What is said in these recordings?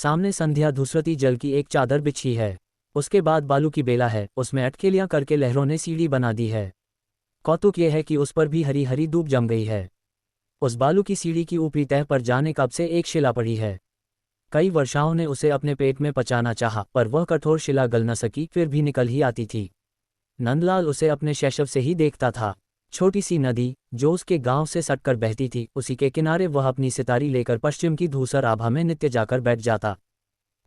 सामने संध्या धूसरती जल की एक चादर बिछी है। उसके बाद बालू की बेला है, उसमें अटकेलियां करके लहरों ने सीढ़ी बना दी है। कौतुक यह है कि उस पर भी हरी हरी दूब जम गई है। उस बालू की सीढ़ी की ऊपरी तह पर जाने कब से एक शिला पड़ी है। कई वर्षाओं ने उसे अपने पेट में पचाना चाहा, पर वह कठोर शिला गल न सकी, फिर भी निकल ही आती थी। नंदलाल उसे अपने शैशव से ही देखता था। छोटी सी नदी जो उसके गांव से सटकर बहती थी, उसी के किनारे वह अपनी सितारी लेकर पश्चिम की धूसर आभा में नित्य जाकर बैठ जाता।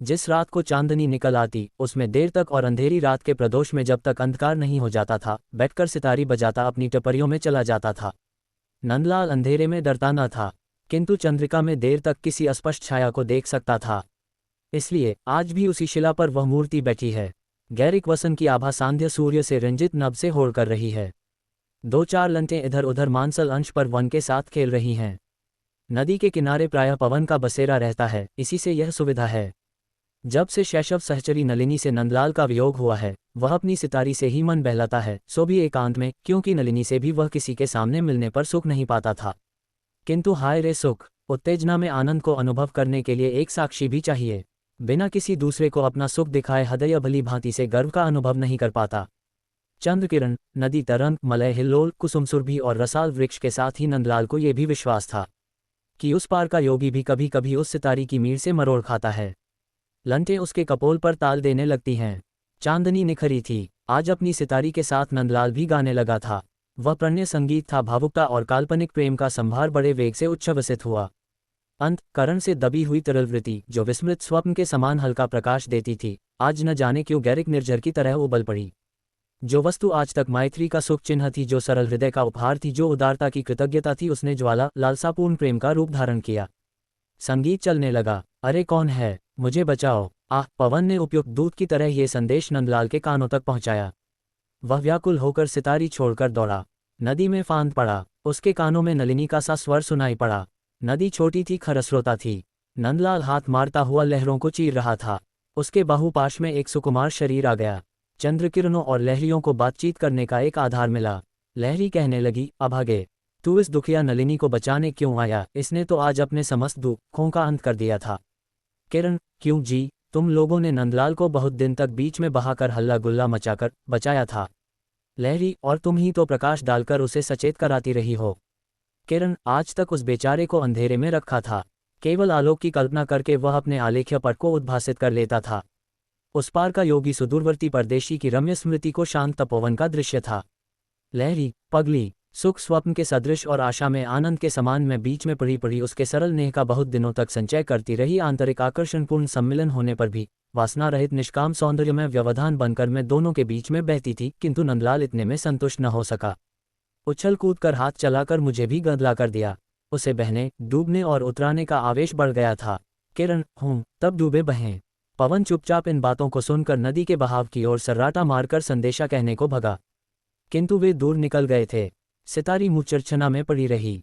जिस रात को चांदनी निकल आती, उसमें देर तक और अंधेरी रात के प्रदोष में जब तक अंधकार नहीं हो जाता था, बैठकर सितारी बजाता अपनी टपरियों में चला जाता था। नंदलाल अंधेरे में डरता न था, किंतु चंद्रिका में देर तक किसी अस्पष्ट छाया को देख सकता था। इसलिए आज भी उसी शिला पर वह मूर्ति बैठी है। गैरिक वसन की आभा सांध्य सूर्य से रंजित नभ से होड़ कर रही है। दो चार लंटें इधर उधर मानसल अंश पर वन के साथ खेल रही हैं। नदी के किनारे प्रायः पवन का बसेरा रहता है, इसी से यह सुविधा है। जब से शैशव सहचरी नलिनी से नंदलाल का वियोग हुआ है, वह अपनी सितारी से ही मन बहलाता है, सो भी एकांत में, क्योंकि नलिनी से भी वह किसी के सामने मिलने पर सुख नहीं पाता था। किंतु हाय रे सुख, उत्तेजना में आनंद को अनुभव करने के लिए एक साक्षी भी चाहिए। बिना किसी दूसरे को अपना सुख दिखाए हृदय भली भांति से गर्व का अनुभव नहीं कर पाता। चंद्र किरण, नदी तरंग, मलय हिल्लोल, कुसुम सुरभि और रसाल वृक्ष के साथ ही नंदलाल को यह भी विश्वास था कि उस पार का योगी भी कभी कभी उस सितारी की मीर से मरोड़ खाता है। लंटें उसके कपोल पर ताल देने लगती हैं। चांदनी निखरी थी। आज अपनी सितारी के साथ नंदलाल भी गाने लगा था। वह प्रणय संगीत था। भावुकता और काल्पनिक प्रेम का संभार बड़े वेग से उच्छ्वसित हुआ। अंतःकरण से दबी हुई तरल वृत्ति जो विस्मृत स्वप्न के समान हल्का प्रकाश देती थी, आज न जाने क्यों गैरिक निर्झर की तरह उबल पड़ी। जो वस्तु आज तक मैत्री का सुख चिन्ह थी, जो सरल हृदय का उपहार थी, जो उदारता की कृतज्ञता थी, उसने ज्वाला लालसापूर्ण प्रेम का रूप धारण किया। संगीत चलने लगा। अरे कौन है, मुझे बचाओ। पवन ने उपयुक्त दूत की तरह ये संदेश नंदलाल के कानों तक पहुंचाया। वह व्याकुल होकर सितारी छोड़कर दौड़ा। नदी में फांद पड़ा। उसके कानों में नलिनी का सा स्वर सुनाई पड़ा। नदी छोटी थी, खरस्रोता थी। नंदलाल हाथ मारता हुआ लहरों को चीर रहा था। उसके बाहुपाश में एक सुकुमार शरीर आ गया। चंद्रकिरणों और लहरियों को बातचीत करने का एक आधार मिला। लहरी कहने लगी, अभागे, तू इस दुखिया नलिनी को बचाने क्यों आया? इसने तो आज अपने समस्त दुखों का अंत कर दिया था। किरण, क्यों जी, तुम लोगों ने नंदलाल को बहुत दिन तक बीच में बहाकर हल्ला गुल्ला मचाकर बचाया था। लहरी, और तुम ही तो प्रकाश डालकर उसे सचेत कराती रही हो। किरण, आज तक उस बेचारे को अंधेरे में रखा था। केवल आलोक की कल्पना करके वह अपने आलेख्य पट को उद्भासित कर लेता था। उस पार का योगी सुदूरवर्ती परदेशी की रम्य स्मृति को शांत तपोवन का दृश्य था। लहरी, पगली, सुख स्वप्न के सदृश और आशा में आनंद के समान में बीच में पड़ी पड़ी उसके सरल नेह का बहुत दिनों तक संचय करती रही आंतरिक आकर्षणपूर्ण सम्मिलन होने पर भी वासना रहित निष्काम सौंदर्य में व्यवधान बनकर मैं दोनों के बीच में बहती थी। किंतु नंदलाल इतने में संतुष्ट न हो सका। उछल कूद कर हाथ चलाकर मुझे भी गदला कर दिया। उसे बहने, डूबने और उतराने का आवेश बढ़ गया था। किरण, तब डूबे बहें। पवन चुपचाप इन बातों को सुनकर नदी के बहाव की ओर सर्राटा मारकर संदेशा कहने को भगा, किंतु वे दूर निकल गए थे। सितारी मुचर्छना में पड़ी रही।